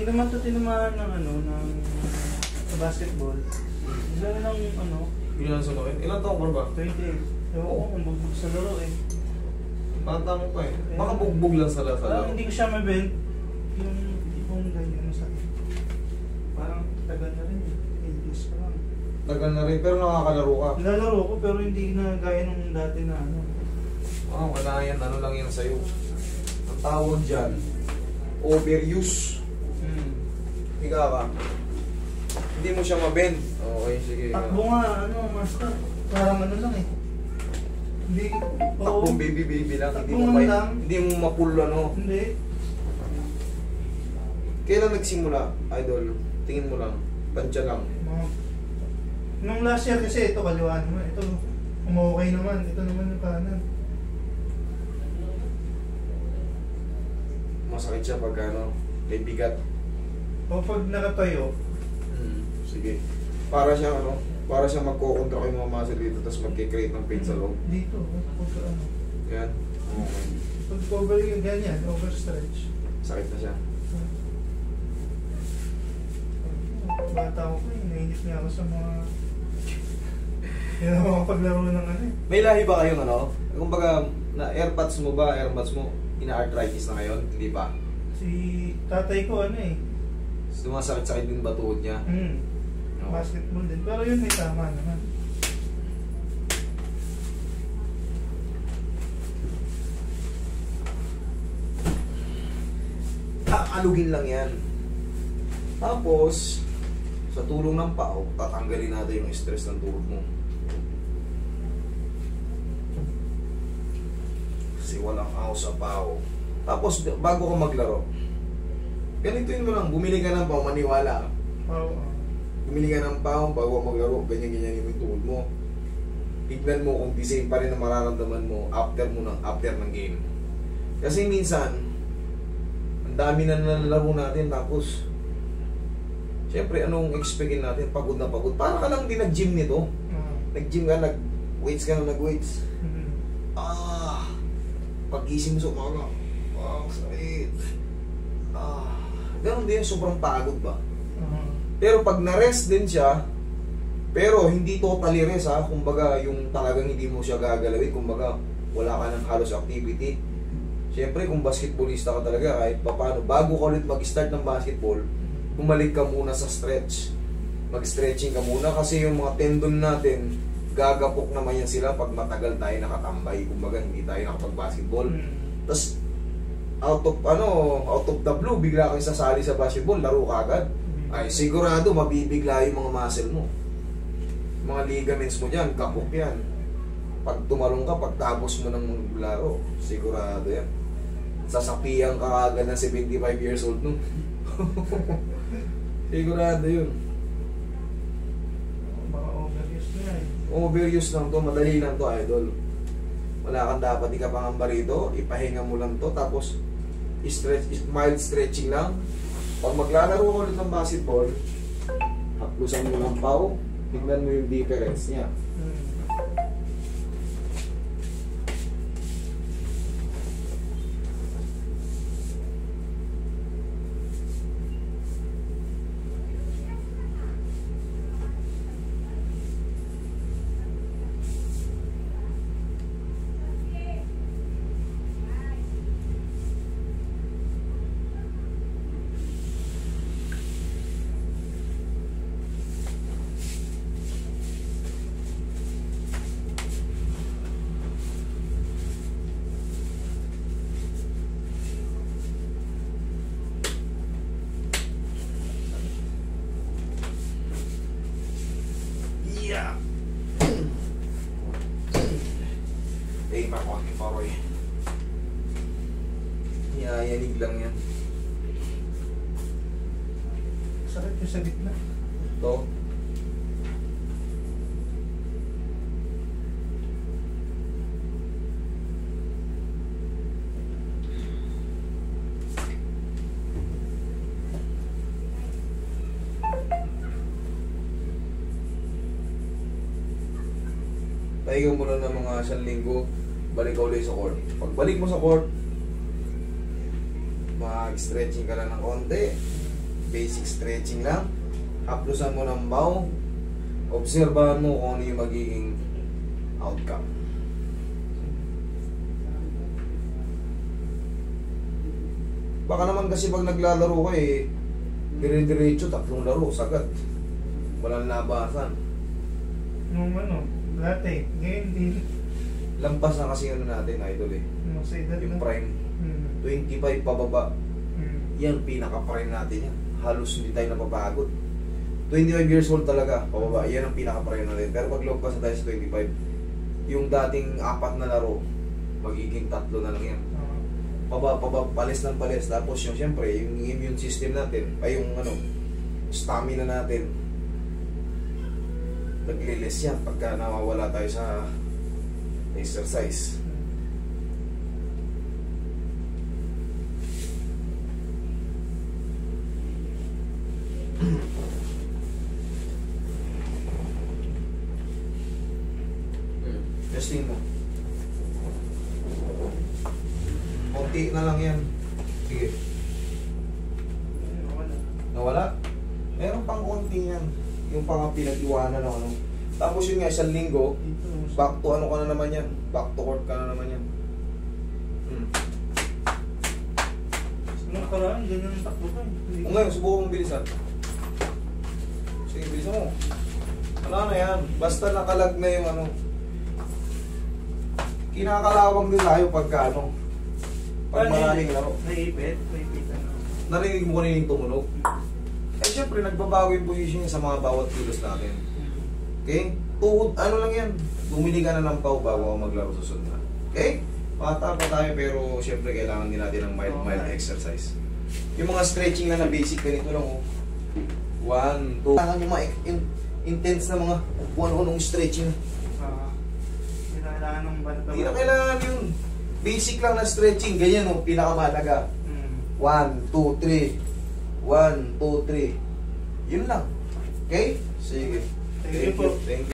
Hindi naman ito tinamaan ng ano, ng sa basketball. Ilan lang ano? Ilan sa loob? Ilan taong ka ba? 28. Ewan ko kung bugbog sa laro eh. Bata mo pa eh. Baka bugbog lang sa laro. Hindi ko siya mabend. Yung tipong ganyan sa parang tagal na rin eh. 8 years pa lang. Tagal na rin, pero nakakalaro ka. Nilalaro ko pero hindi na gaya nung dati na ano. Wala yan. Ano lang yan sa'yo. Ang tawag dyan, overuse. Higa ka. Hindi mo siya mabend. Okay, sige. Takbo nga, ano, master. Parang ano lang eh. Hindi, Takbong baby lang. Takbong lang. Hindi mo mapull ano. Hindi. Kailan nagsimula, idol? Tingin mo lang. Tansya lang. Nung last year kasi ito kaliwaan naman. Ito, umukay naman. Ito naman yung kanan. Masakit siya pag ano, may bigat. O pag nakatayo. Sige. Para siya ano, para siya magkokontra yung mga muscle dito tapos magkikreate ng pain sa loob. Dito, pag ano. Yan. Okay. Pag over yung ganyan, overstretch. Sakit na siya. Bata ko pa, nainit niya ako sa mga hindi na makapaglaro ng ano eh. May lahi ba kayong ano? Kumbaga, na airpods mo ba, airpods mo, ina-arthritis na ngayon? Hindi ba? Si tatay ko ano eh. Sumasakit-sakit din ba tuhod niya? No. Basketball din. Pero yun may tama naman. Alugin lang yan. Tapos, sa tulong ng pao, tatanggalin natin yung stress ng tuhod mo. Kasi walang ako sa pao. Tapos, bago ka maglaro, ganituin mo lang, bumili ka ng pao, maniwala. Oo. Bumili ka ng pao, bago ka maglaro, ganyan-ganyan yung tuhod mo. Tignan mo kung the same pa rin ang mararamdaman mo after ng game. Kasi minsan, ang dami na nalalaro natin, tapos siyempre, anong expectin natin? Pagod na pagod. Para ka lang din nag-gym nito. Nag-gym ka, nag-weights ka na nag-weights. Pag-gising mo sa umaga. Sakit. Ganon din, sobrang pagod ba? Pero pag na-rest din siya, pero hindi totally rest ha. Kumbaga, yung talagang hindi mo siya gagalawin. Kumbaga, wala ka ng halos activity. Siyempre, kung basketballista ka talaga, kahit paano, bago ka ulit mag-start ng basketball, bumalik ka muna sa stretch. Mag-stretching ka muna kasi yung mga tendon natin, gagapok naman yan sila pag matagal tayo nakatambay. Kumbaga, hindi tayo nakapag-basketball. Tapos, out of the blue, bigla kang sasali sa basketball, laro ka agad. Ay, sigurado, mabibigla yung mga muscle mo. Mga ligaments mo dyan, kapok yan. Pag tumalong ka, pagtapos mo ng laro, sigurado yan. Sasapian ka agad ng 75 years old no? Sigurado yun. Baka overuse na eh. Overuse lang to, madali lang to, idol. Wala kang dapat ikapangamba rito, ipahinga mo lang to, tapos mild stretching lang. Pag maglalaro ka ulit ng basketball, haplusan mo ng pao, tignan mo yung difference niya. Yeah. Pa konting paroy. Yayanig lang yan. Sakit yung sa gitna. Ito. Pahinga mo lang ng mga 1 linggo, balik ka ulit sa court. Pagbalik mo sa court, mag-stretching ka lang ng konti, Basic stretching lang. Haplusan mo ng bow. Obserbahan mo kung ano yung magiging outcome. Baka naman kasi pag naglalaro ka dire-diretso, 3 laro, sagad. Walang nabasan. Nung dati, ngayon din. Lampas na kasi natin, idol Sa edad Yung na. prime. 25 pababa. Yan, pinaka-prime natin yan. Halos hindi tayo napapagod. 25 years old talaga, pababa. Yan ang pinaka-prime natin. Pero pag lagpas na tayo sa 25, yung dating 4 na laro, magiging 3 na lang yan. Palis ng palis. Tapos yung siyempre, yung immune system natin, ay yung stamina natin, naglilis yan pagka nawawala tayo sa exercise. Testing mo. Konti na lang yan. Sige. Nawala? Meron pang konti yan. Yung pang pinag-iwanan ng Tapos yun nga, 1 linggo, back to ka na naman yan. Back to court ka na naman yan. Nung karaan, ganyan ang takbo ka O ngayon, subukan mong bilisan. Sige, bilisan mo. Wala na yan. Basta nakalag na yung Kinakalawang din tayo pagka pag maraming laro. Naipit Narinig mo kanina yung tumunog. Siyempre, nagbabago yung position sa mga bawat kilos natin. Okay? Tuhod, lang yan. Bumili ka na ng pau bago maglaro susunod na. Okay? Bata pa tayo pero siyempre kailangan din natin ng mild exercise. Yung mga stretching na basic ganito lang 1, 2. Kailangan yung mga intense na mga one-on-one stretching. Hindi na kailangan ng banta. Hindi na kailangan yun. Basic lang na stretching. Ganyan pinakamalaga. 1, 2, 3. 1, 2, 3. Yun lang. Okay? Sige. Thank you po. Thank you.